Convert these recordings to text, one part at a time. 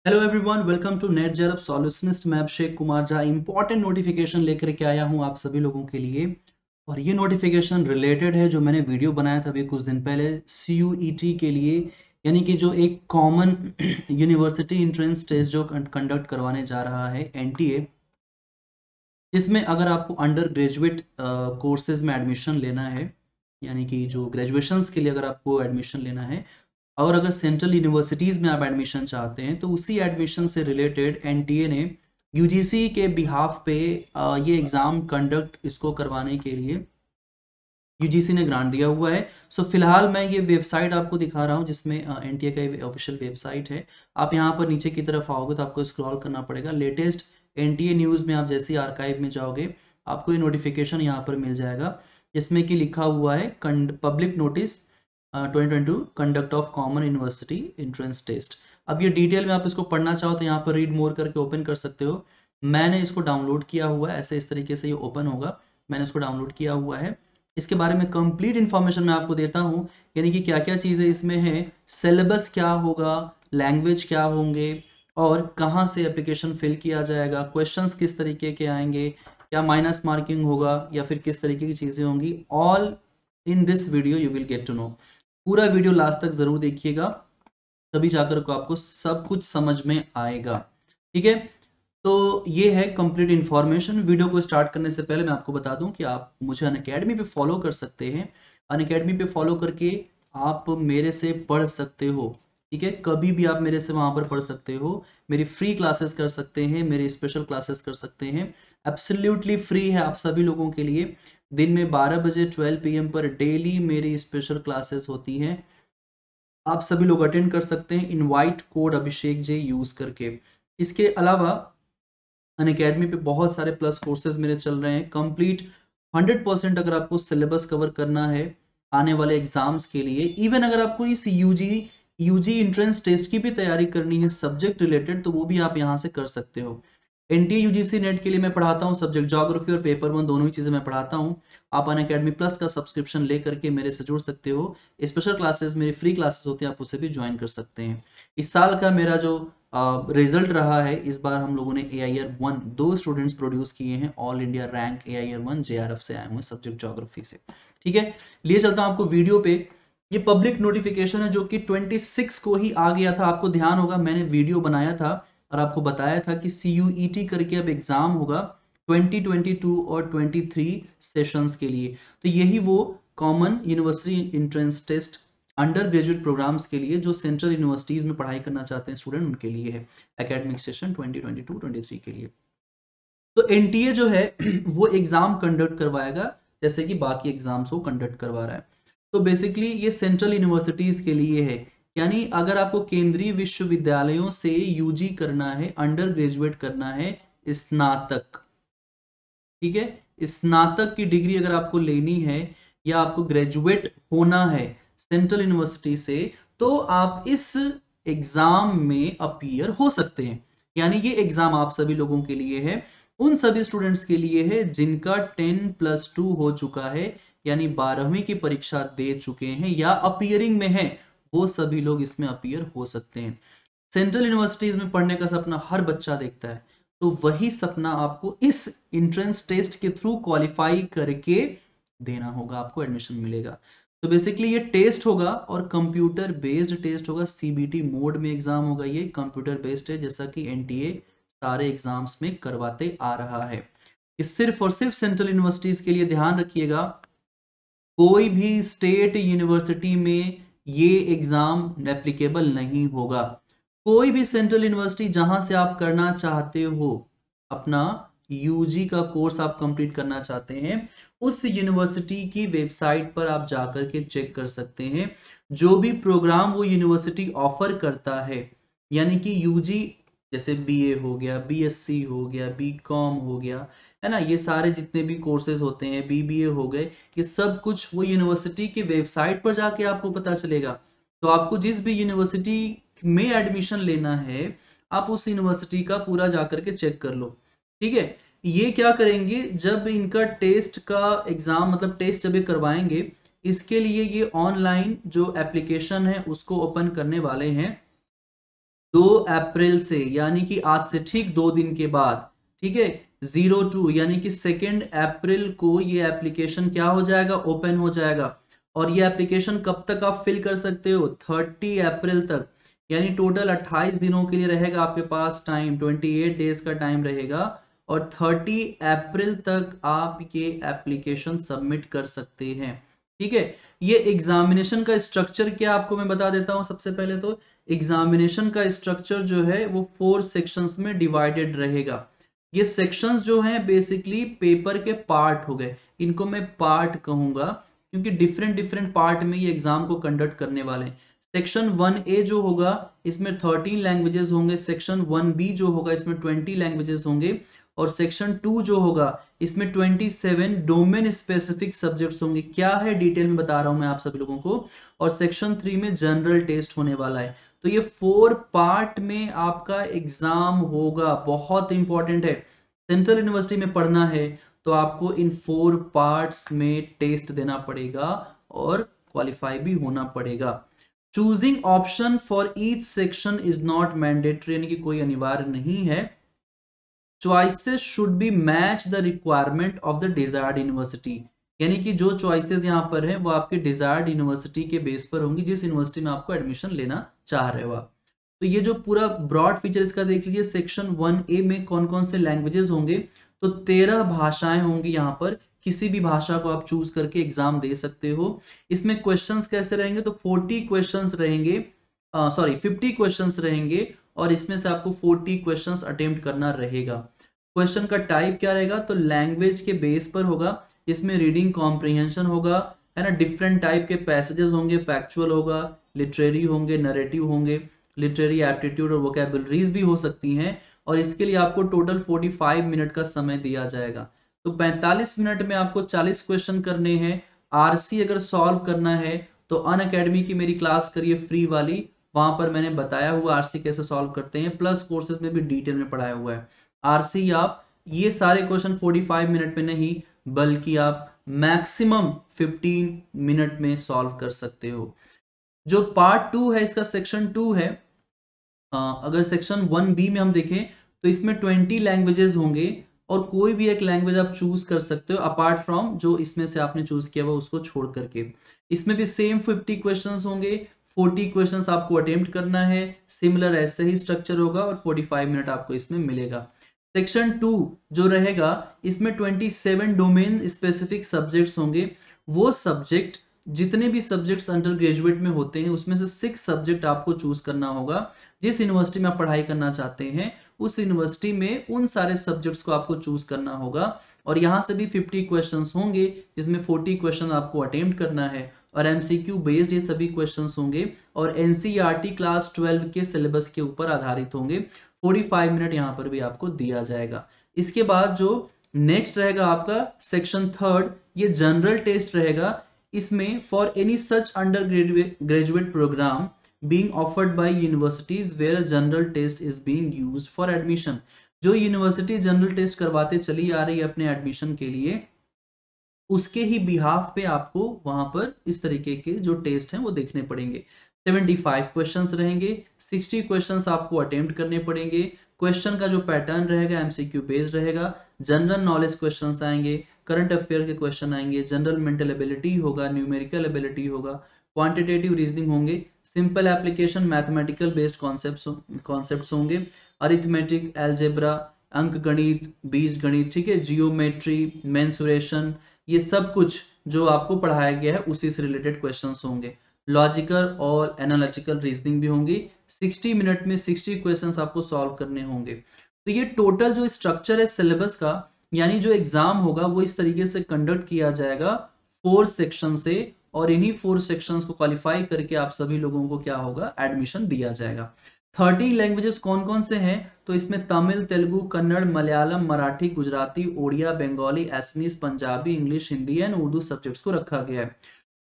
Hello everyone, welcome to NET जरब solutionist. मैं Abhishek Kumar Jha important notification लेकर के आया हूं आप सभी लोगों के लिए। और ये नोटिफिकेशन रिलेटेड है जो मैंने वीडियो बनाया था अभी कुछ दिन पहले CUET के लिए, यानी कि जो एक कॉमन यूनिवर्सिटी एंट्रेंस टेस्ट जो कंडक्ट करवाने जा रहा है NTA। इसमें अगर आपको अंडर ग्रेजुएट कोर्सेज में एडमिशन लेना है, यानी कि जो ग्रेजुएशंस के लिए अगर आपको एडमिशन लेना है, और अगर सेंट्रल यूनिवर्सिटीज़ में आप एडमिशन चाहते हैं, तो उसी एडमिशन से रिलेटेड NTA ने UGC के बिहाफ पे ये एग्ज़ाम कंडक्ट इसको करवाने के लिए UGC ने ग्रांट दिया हुआ है। सो फिलहाल मैं ये वेबसाइट आपको दिखा रहा हूँ जिसमें NTA का ऑफिशियल वेबसाइट है। आप यहाँ पर नीचे की तरफ आओगे तो आपको स्क्रॉल करना पड़ेगा। लेटेस्ट NTA न्यूज़ में आप जैसे ही आर्काइव में जाओगे आपको ये नोटिफिकेशन यहाँ पर मिल जाएगा, जिसमें कि लिखा हुआ है public notice 2022 conduct of common university entrance test. अब ये डिटेल में आप इसको पढ़ना चाहो तो यहाँ पर रीड मोर करके ओपन कर सकते हो। मैंने इसको डाउनलोड किया हुआ है, ऐसे इस तरीके से ये ओपन होगा। मैंने इसको डाउनलोड किया हुआ है। इसके बारे में कंप्लीट इन्फॉर्मेशन मैं आपको देता हूँ, यानी कि क्या क्या चीज़ें इसमें हैं, सिलेबस क्या होगा, लैंग्वेज क्या होंगे, और कहाँ से एप्लीकेशन फिल किया जाएगा, क्वेश्चंस किस तरीके के आएंगे, क्या माइनस मार्किंग होगा या फिर किस तरीके की चीज़ें होंगी। All in this video you will get to know. पूरा वीडियो लास्ट तक जरूर देखिएगा, तभी जाकर को आपको सब कुछ समझ में आएगा। ठीक है, तो ये है कंप्लीट इन्फॉर्मेशन। वीडियो को स्टार्ट करने से पहले मैं आपको बता दूं कि आप मुझे अनअकैडमी पे फॉलो कर सकते हैं। अनअकैडमी पे फॉलो करके आप मेरे से पढ़ सकते हो। ठीक है, कभी भी आप मेरे से वहां पर पढ़ सकते हो। मेरी फ्री क्लासेस कर सकते हैं, मेरी स्पेशल क्लासेस कर सकते हैं। एब्सोल्युटली फ्री है आप सभी लोगों के लिए। दिन में 12 बजे 12 PM पर डेली मेरी स्पेशल क्लासेस होती हैं। आप सभी लोग अटेंड कर सकते हैं इनवाइट कोड अभिषेक जे यूज करके। इसके अलावा अनअकैडमी पे बहुत सारे प्लस कोर्सेज मेरे चल रहे हैं कंप्लीट 100%। अगर आपको सिलेबस कवर करना है आने वाले एग्जाम्स के लिए, इवन अगर आपको इस यूजी एंट्रेंस टेस्ट की भी तैयारी करनी है सब्जेक्ट रिलेटेड, तो वो भी आप यहाँ से कर सकते हो। NTA UGC नेट के लिए मैं पढ़ाता हूँ सब्जेक्ट ज्योग्राफी और पेपर वन, दोनों ही चीजें मैं पढ़ाता हूँ। आप अनअकैडमी प्लस का सब्सक्रिप्शन लेकर के मेरे से जुड़ सकते हो। स्पेशल क्लासेस मेरी फ्री क्लासेस होती हैं, आप उसे भी ज्वाइन कर सकते हैं। इस साल का मेरा जो रिजल्ट रहा है, इस बार हम लोगों ने AIR 1 2 स्टूडेंट्स प्रोड्यूस किए हैं। All India rank AIR 1 JRF से आए हुए सब्जेक्ट ज्योग्राफी से। ठीक है, लिए चलता हूं आपको वीडियो पे। ये पब्लिक नोटिफिकेशन है जो कि 26 को ही आ गया था। आपको ध्यान होगा मैंने वीडियो बनाया था और आपको बताया था कि CUET करके अब एग्जाम होगा 2022 और 23 सेशंस के लिए। तो यही वो common university entrance test undergraduate programs के लिए जो सेंट्रल यूनिवर्सिटीज में पढ़ाई करना चाहते हैं स्टूडेंट, उनके लिए है एकेडमिक सेशन 2022-23 के लिए। तो NTA जो है वो एग्जाम कंडक्ट करवाएगा जैसे कि बाकी एग्जाम्स को कंडक्ट करवा रहा है। तो बेसिकली ये सेंट्रल यूनिवर्सिटीज के लिए है, यानी अगर आपको केंद्रीय विश्वविद्यालयों से UG करना है, अंडर ग्रेजुएट करना है, स्नातक, ठीक है, स्नातक की डिग्री अगर आपको लेनी है या आपको ग्रेजुएट होना है सेंट्रल यूनिवर्सिटी से, तो आप इस एग्जाम में अपीयर हो सकते हैं। यानी ये एग्जाम आप सभी लोगों के लिए है, उन सभी स्टूडेंट्स के लिए है जिनका 10+2 हो चुका है, यानी 12वीं की परीक्षा दे चुके हैं या अपीयरिंग में है, वो सभी लोग इसमें अपीयर हो सकते हैं। सेंट्रल यूनिवर्सिटीज में पढ़ने का सपना हर बच्चा देखता है, तो वही सपना आपको इस एंट्रेंस टेस्ट के थ्रू क्वालिफाई करके देना होगा, आपको एडमिशन मिलेगा। तो बेसिकली ये टेस्ट होगा और कंप्यूटर बेस्ड टेस्ट होगा, CBT मोड में एग्जाम होगा। ये कंप्यूटर बेस्ड है जैसा कि NTA सारे एग्जाम्स में करवाते आ रहा है। इस सिर्फ और सिर्फ सेंट्रल यूनिवर्सिटीज के लिए ध्यान रखिएगा, कोई भी स्टेट यूनिवर्सिटी में ये एग्जाम एप्लीकेबल नहीं होगा। कोई भी सेंट्रल यूनिवर्सिटी जहां से आप करना चाहते हो अपना UG का कोर्स आप कंप्लीट करना चाहते हैं, उस यूनिवर्सिटी की वेबसाइट पर आप जाकर के चेक कर सकते हैं जो भी प्रोग्राम वो यूनिवर्सिटी ऑफर करता है। यानी कि UG जैसे BA हो गया, BSc हो गया, BCom हो गया, है ना, ये सारे जितने भी कोर्सेज होते हैं, BBA हो गए, ये सब कुछ वो यूनिवर्सिटी की वेबसाइट पर जाके आपको पता चलेगा। तो आपको जिस भी यूनिवर्सिटी में एडमिशन लेना है, आप उस यूनिवर्सिटी का पूरा जाकर के चेक कर लो। ठीक है, ये क्या करेंगे जब इनका टेस्ट का एग्जाम, मतलब टेस्ट जब ये करवाएंगे, इसके लिए ये ऑनलाइन जो एप्लीकेशन है उसको ओपन करने वाले हैं। 2 अप्रैल से यानी कि आज से ठीक 2 दिन के बाद, ठीक है, 02 यानी कि 2 अप्रैल को ये एप्लीकेशन क्या हो जाएगा, ओपन हो जाएगा। और ये एप्लीकेशन कब तक आप फिल कर सकते हो, 30 अप्रैल तक, यानी टोटल 28 दिनों के लिए रहेगा आपके पास टाइम, 28 डेज का टाइम रहेगा। और 30 अप्रैल तक आप ये एप्लीकेशन सबमिट कर सकते हैं, ठीक है। ये एग्जामिनेशन का स्ट्रक्चर क्या आपको मैं बता देता हूं। सबसे पहले तो एग्जामिनेशन का स्ट्रक्चर जो है वो 4 सेक्शंस में डिवाइडेड रहेगा। ये सेक्शंस जो हैं बेसिकली पेपर के पार्ट हो गए, इनको मैं पार्ट कहूंगा क्योंकि डिफरेंट डिफरेंट पार्ट में ये एग्जाम को कंडक्ट करने वाले हैं। सेक्शन 1A जो होगा इसमें 13 लैंग्वेजेस होंगे, सेक्शन 1B जो होगा इसमें 20 लैंग्वेजेस होंगे, और सेक्शन 2 जो होगा इसमें 27 डोमेन स्पेसिफिक सब्जेक्ट्स होंगे। क्या है डिटेल में बता रहा हूं मैं आप सभी लोगों को। और सेक्शन 3 में जनरल टेस्ट होने वाला है। तो ये 4 पार्ट में आपका एग्जाम होगा, बहुत इंपॉर्टेंट है। सेंट्रल यूनिवर्सिटी में पढ़ना है तो आपको इन 4 पार्ट्स में टेस्ट देना पड़ेगा और क्वालिफाई भी होना पड़ेगा। Choosing option for each section is not mandatory, यानी कि कोई अनिवार्य नहीं है। Choices should be match the requirement of the desired university, यानी कि जो चॉइसेस यहाँ पर है वो आपके डिजायर्ड यूनिवर्सिटी के बेस पर होंगी, जिस यूनिवर्सिटी में आपको एडमिशन लेना चाह रहे हो आप। तो ये जो पूरा ब्रॉड फीचर इसका देख लीजिए। सेक्शन 1A में कौन कौन से लैंग्वेजेस होंगे, तो 13 भाषाएं होंगी यहाँ पर। किसी भी भाषा को आप चूज करके एग्जाम दे सकते हो। इसमें क्वेश्चंस कैसे रहेंगे, तो 40 क्वेश्चंस रहेंगे, 50 क्वेश्चंस रहेंगे, और इसमें से आपको 40 क्वेश्चंस अटेम्प्ट करना रहेगा। क्वेश्चन का टाइप क्या रहेगा, तो लैंग्वेज के बेस पर होगा। इसमें रीडिंग कॉम्प्रिहेंशन होगा, है ना, डिफरेंट टाइप के पैसेजेस होंगे, फैक्चुअल होगा, लिटरेरी होंगे, नरेटिव होंगे, लिटरेरी एप्टीट्यूड और वोकैबुलरीज भी हो सकती हैं। और इसके लिए आपको टोटल 45 मिनट का समय दिया जाएगा। तो 45 मिनट में आपको 40 क्वेश्चन करने हैं। आरसी अगर सॉल्व करना है तो अनअकैडमी की मेरी क्लास करिए फ्री वाली, वहां पर मैंने बताया हुआ आरसी कैसे सॉल्व करते हैं, प्लस कोर्सेज में भी डिटेल में पढ़ाया हुआ है। आरसी आप ये सारे क्वेश्चन 45 मिनट में नहीं बल्कि आप मैक्सिमम 15 मिनट में सॉल्व कर सकते हो। जो पार्ट 2 है इसका सेक्शन 2 है। अगर सेक्शन 1B में हम देखें तो इसमें 20 लैंग्वेजेस होंगे, और कोई भी एक लैंग्वेज आप चूज कर सकते हो अपार्ट फ्रॉम जो इसमें से आपने चूज किया हुआ उसको छोड़ करके। इसमें भी सेम 50 क्वेश्चंस होंगे, 40 क्वेश्चंस आपको अटेम्प्ट करना है। सिमिलर ऐसे ही स्ट्रक्चर होगा और 45 मिनट आपको इसमें मिलेगा। सेक्शन 2 जो रहेगा इसमें 27 डोमेन स्पेसिफिक सब्जेक्ट्स होंगे। वो सब्जेक्ट, जितने भी सब्जेक्ट्स अंडर ग्रेजुएट में होते हैं उसमें से 6 सब्जेक्ट आपको चूज करना होगा। जिस यूनिवर्सिटी में आप पढ़ाई करना चाहते हैं उस यूनिवर्सिटी में उन सारे सब्जेक्ट्स को आपको चूज करना होगा। और यहां से भी 50 क्वेश्चंस होंगे, जिसमें 40 क्वेश्चन आपको अटेम्प्ट करना है, और एमसीक्यू बेस्ड ये सभी क्वेश्चंस होंगे, और एनसीईआरटी क्लास 12 के सिलेबस के ऊपर आधारित होंगे। 45 मिनट यहाँ पर भी आपको दिया जाएगा। इसके बाद जो नेक्स्ट रहेगा आपका सेक्शन 3, ये जनरल टेस्ट रहेगा। इसमें for any such undergraduate program being offered by universities where a general test is being used for admission, जो यूनिवर्सिटी जनरल टेस्ट करवाते चली आ रही है अपने एडमिशन के लिए, उसके ही बिहाफ पे आपको वहां पर इस तरीके के जो टेस्ट हैं वो देखने पड़ेंगे। 75 क्वेश्चंस रहेंगे, 60 क्वेश्चंस आपको अटेम्प्ट करने पड़ेंगे। क्वेश्चन का जो पैटर्न रहेगा एमसीक्यू बेस्ड रहेगा। जनरल नॉलेज क्वेश्चंस आएंगे, करंट अफेयर के क्वेश्चन आएंगे, जनरल मेंटल एबिलिटी होगा, न्यूमेरिकल एबिलिटी होगा, क्वांटिटेटिव रीजनिंग होंगे, simple application mathematical based concepts होंगे, अरिथमेटिक, अलजेब्रा, अंक गणित, बीज गणित, ठीक है, जियोमेट्री, मेंसुरेशन, ये सब कुछ जो आपको पढ़ाया गया है उसी से रिलेटेड क्वेश्चंस होंगे। लॉजिकल और एनालिटिकल रीजनिंग भी होंगी। 60 मिनट में 60 क्वेश्चंस आपको सॉल्व करने होंगे। तो ये टोटल जो स्ट्रक्चर है सिलेबस का, यानी जो एग्जाम होगा वो इस तरीके से कंडक्ट किया जाएगा 4 सेक्शन से, और इन्हीं 4 सेक्शंस को क्वालिफाई करके आप सभी लोगों को क्या होगा, एडमिशन दिया जाएगा। 30 लैंग्वेजेस कौन कौन से हैं, तो इसमें Tamil, Telugu, Kannada, Malayalam, Marathi, Gujarati, Odia, Bengali, Assamese, Punjabi, English, Hindi and Urdu subjects को रखा गया है।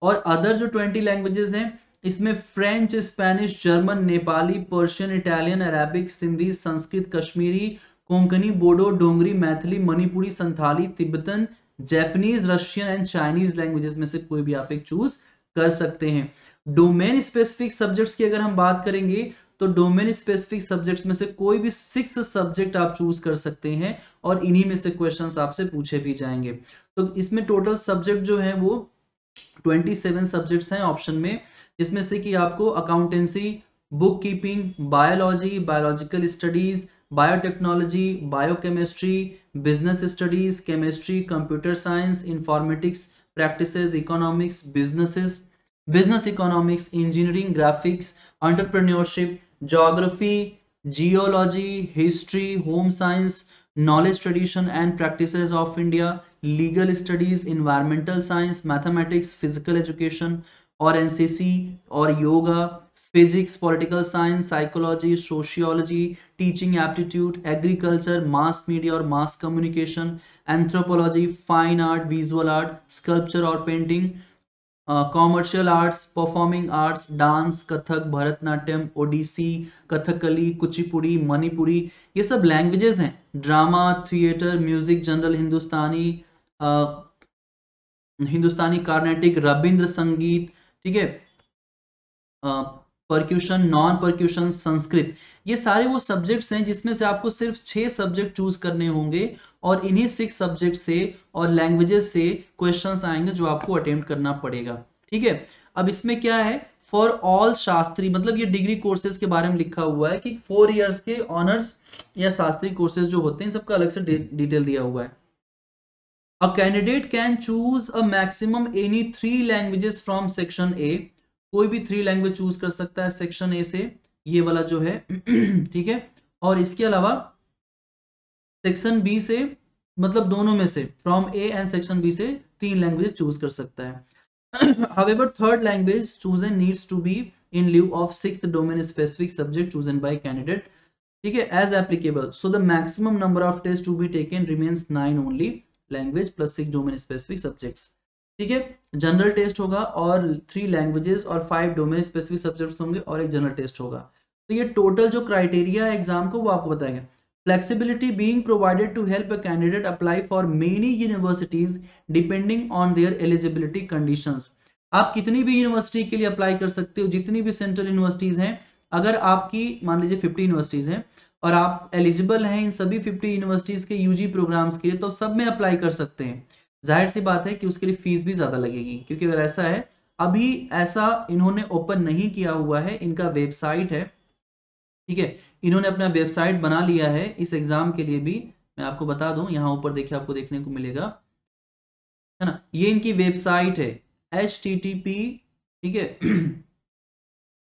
और अदर जो 20 लैंग्वेजेस हैं इसमें French, Spanish, German, Nepali, Persian, Italian, Arabic, Sindhi, Sanskrit, Kashmiri, Konkani, Bodo, Dogri, Maithili, Manipuri, Santhali, Tibetan, Japanese, Russian and Chinese languages में से कोई भी आप एक चूज कर सकते हैं। डोमेन स्पेसिफिक सब्जेक्ट्स की अगर हम बात करेंगे तो डोमेन स्पेसिफिक सब्जेक्ट्स में से कोई भी 6 सब्जेक्ट आप चूज कर सकते हैं और इन्हीं में से क्वेश्चंस आपसे पूछे भी जाएंगे। तो इसमें टोटल सब्जेक्ट जो है वो 27 सब्जेक्ट्स हैं ऑप्शन में, जिसमें से कि आपको accountancy, book keeping, biology, biological studies, biotechnology, biochemistry, business studies, chemistry, computer science, informatics practices, economics, business economics, engineering, graphics, entrepreneurship, geography, geology, history, home science, knowledge tradition and practices of India, legal studies, environmental science, mathematics, physical education और NCC और yoga, physics, political science, psychology, sociology, teaching aptitude, agriculture, mass media और mass communication, anthropology, fine art, visual art, sculpture और painting, commercial arts, performing arts, dance, Kathak, Bharatanatyam, Odissi, Kathakali, Kuchipudi, Manipuri, ये सब languages हैं। Drama, theatre, music, general Hindustani Carnatic, Rabindra Sangeet, ठीक है, percussion, non percussion, Sanskrit, ये सारे वो सब्जेक्ट्स हैं जिसमें से आपको सिर्फ 6 सब्जेक्ट चूज करने होंगे और इन्हीं 6 सब्जेक्ट से और लैंग्वेजेस से क्वेश्चंस आएंगे जो आपको अटेम्प्ट करना पड़ेगा। ठीक है, अब इसमें क्या है, फॉर ऑल शास्त्री, मतलब ये डिग्री कोर्सेज के बारे में लिखा हुआ है कि 4 इयर्स के ऑनर्स या शास्त्री कोर्सेज जो होते हैं सबका अलग से डिटेल दिया हुआ है। A candidate can choose a maximum any 3 languages from section A, कोई भी 3 लैंग्वेज चूज कर सकता है सेक्शन ए से, ये वाला जो है ठीक है, और इसके अलावा सेक्शन बी से, मतलब दोनों में से, from A and section B से 3 लैंग्वेज चूज कर सकता है। However, third language chosen needs to be in lieu of 6th domain specific subject chosen by candidate, ठीक है, as applicable. So the maximum number of tests to be taken remains 9 only, language plus 6 domain specific subjects. ठीक है, general test होगा और 3 languages और 5 domain specific subjects होंगे और एक जनरल टेस्ट होगा। तो ये टोटल जो क्राइटेरिया है एग्जाम को वो आपको बताएंगे। Flexibility being provided to help a candidate apply for many universities depending on their eligibility conditions. आप कितनी भी यूनिवर्सिटी के लिए अप्लाई कर सकते हो, जितनी भी सेंट्रल यूनिवर्सिटीज हैं, अगर आपकी मान लीजिए 50 यूनिवर्सिटीज हैं और आप एलिजिबल हैं इन सभी 50 यूनिवर्सिटीज के यूजी प्रोग्राम्स के लिए, तो सब में अप्लाई कर सकते हैं। जाहिर सी बात है कि उसके लिए फीस भी ज्यादा लगेगी, क्योंकि अगर ऐसा है, अभी ऐसा इन्होंने ओपन नहीं किया हुआ है, इनका वेबसाइट है, ठीक है, इन्होंने अपना वेबसाइट बना लिया है इस एग्जाम के लिए भी। मैं आपको बता दूं, यहाँ ऊपर देखिए आपको देखने को मिलेगा, है ना, ये इनकी वेबसाइट है http, ठीक है,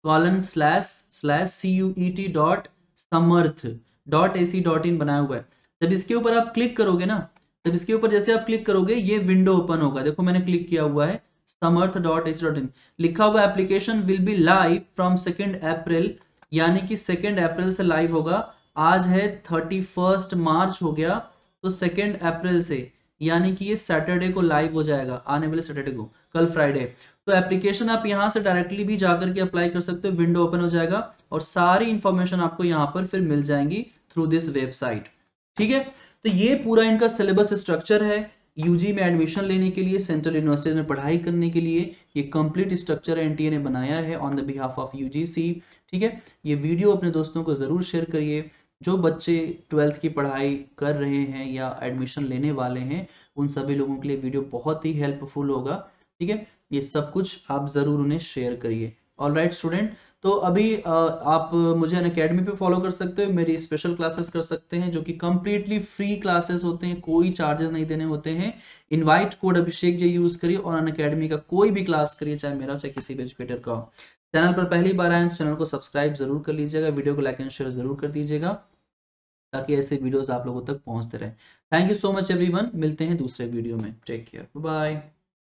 CUET.samarth.ac.in बनाया हुआ है। जब इसके ऊपर आप क्लिक करोगे ना, तब इसके ऊपर जैसे आप क्लिक करोगे ये विंडो ओपन होगा। देखो मैंने क्लिक किया हुआ है, samarth.ac.in लिखा हुआ, application will be live from 2 अप्रैल, यानी कि 2 अप्रैल से लाइव होगा। आज है 31 मार्च हो गया, तो 2 अप्रैल से, यानी कि ये सैटरडे को लाइव हो जाएगा, आने वाले सैटरडे को, कल फ्राइडे। तो एप्लीकेशन आप यहां से डायरेक्टली भी जाकर के अप्लाई कर सकते हो, विंडो ओपन हो जाएगा और सारी इंफॉर्मेशन आपको यहां पर फिर मिल जाएंगी थ्रू दिस वेबसाइट। ठीक है, तो ये पूरा इनका सिलेबस स्ट्रक्चर है यूजी में एडमिशन लेने के लिए, सेंट्रल यूनिवर्सिटी में पढ़ाई करने के लिए। ये कंप्लीट स्ट्रक्चर एनटीए ने बनाया है on the behalf of UGC. ठीक है, ये वीडियो अपने दोस्तों को जरूर शेयर करिए। जो बच्चे 12th की पढ़ाई कर रहे हैं या एडमिशन लेने वाले हैं, उन सभी लोगों के लिए वीडियो बहुत ही हेल्पफुल होगा। ठीक है, ये सब कुछ आप जरूर उन्हें शेयर करिए। ऑलराइट स्टूडेंट, तो अभी आप मुझे अनअकैडमी पे फॉलो कर सकते हो, मेरी स्पेशल क्लासेस कर सकते हैं जो कि कंप्लीटली फ्री क्लासेस होते हैं, कोई चार्जेस नहीं देने होते हैं। Invite code Abhishek ji use करिए और अनअकैडमी का कोई भी क्लास करिए, चाहे मेरा चाहे किसी भी एजुकेटर का हो। चैनल पर पहली बार आए तो चैनल को सब्सक्राइब जरूर कर लीजिएगा, वीडियो को लाइक एंड शेयर जरूर कर दीजिएगा, ताकि ऐसे वीडियोस आप लोगों तक पहुंचते रहे। Thank you so much everyone, मिलते हैं दूसरे वीडियो में, टेक केयर, बाय।